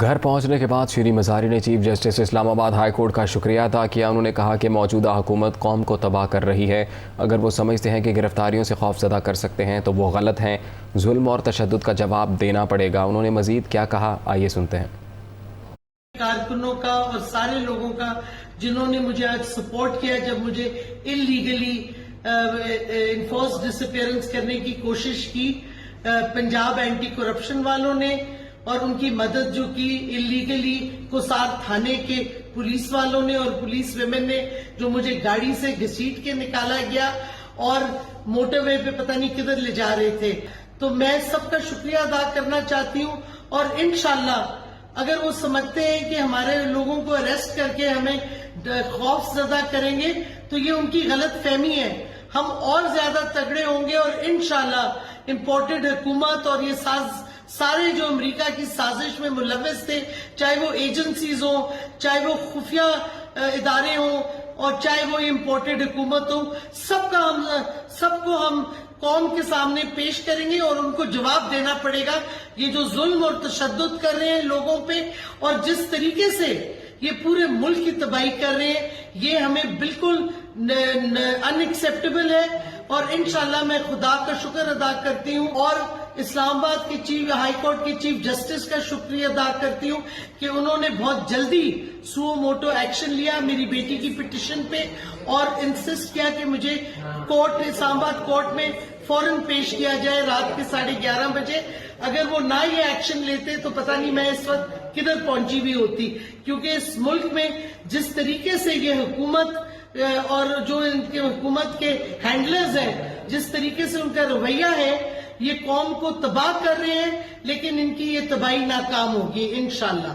گھر پہنچنے کے بعد شیریں مزاری نے چیف جسٹس اسلام آباد ہائی کورٹ کا شکریہ ادا کیا۔ انہوں نے کہا کہ موجودہ حکومت قوم کو تباہ کر رہی ہے۔ اگر وہ سمجھتے ہیں کہ گرفتاریوں سے خوفزدہ کر سکتے ہیں تو وہ غلط ہیں۔ ظلم اور تشدد کا جواب دینا پڑے گا۔ انہوں نے مزید کیا کہا، آئیے سنتے ہیں۔ کارکنوں کا اور سارے لوگوں کا جنہوں نے مجھے آج سپورٹ کیا جب مجھے انلیگلی انفورس ڈس اپیئرنس کرنے کی کوشش کی، پنجاب اینٹی کرپشن والوں نے اور ان کی مدد جو کی انلیگلی کوسار تھانے کے پولیس والوں نے اور پولیس ویمن نے، جو مجھے گاڑی سے گھسیٹ کے نکالا گیا اور موٹر وے پہ پتہ نہیں کدھر لے جا رہے تھے۔ تو میں سب کا شکریہ ادا کرنا چاہتی ہوں، اور انشاءاللہ اگر وہ سمجھتے ہیں کہ ہمارے لوگوں کو اریسٹ کر کے ہمیں خوف زدہ کریں گے تو یہ ان کی غلط فہمی ہے۔ ہم اور زیادہ تگڑے ہوں گے، اور انشاءاللہ امپورٹڈ حکومت اور یہ سارے جو امریکہ کی سازش میں ملوث تھے، چاہے وہ ایجنسیز ہوں، چاہے وہ خفیہ ادارے ہوں، اور چاہے وہ امپورٹڈ حکومت ہو، سب کو ہم قوم کے سامنے پیش کریں گے اور ان کو جواب دینا پڑے گا۔ یہ جو ظلم اور تشدد کر رہے ہیں لوگوں پہ اور جس طریقے سے یہ پورے ملک کی تباہی کر رہے ہیں، یہ ہمیں بالکل ان ایکسیپٹیبل ہے۔ اور انشاءاللہ میں خدا کا شکر ادا کرتی ہوں اور اسلام آباد کے ہائی کورٹ کے چیف جسٹس کا شکریہ ادا کرتی ہوں کہ انہوں نے بہت جلدی سو موٹو ایکشن لیا میری بیٹی کی پٹیشن پہ، اور انسسٹ کیا کہ مجھے اسلام آباد کورٹ میں فوراً پیش کیا جائے رات کے 11:30 بجے۔ اگر وہ نہ یہ ایکشن لیتے تو پتہ نہیں میں اس وقت کدھر پہنچی بھی ہوتی، کیونکہ اس ملک میں جس طریقے سے یہ حکومت اور جو ان کے حکومت کے ہینڈلرز ہیں، جس طریقے سے ان کا رویہ ہے، یہ قوم کو تباہ کر رہے ہیں، لیکن ان کی یہ تباہی ناکام ہوگی انشاءاللہ۔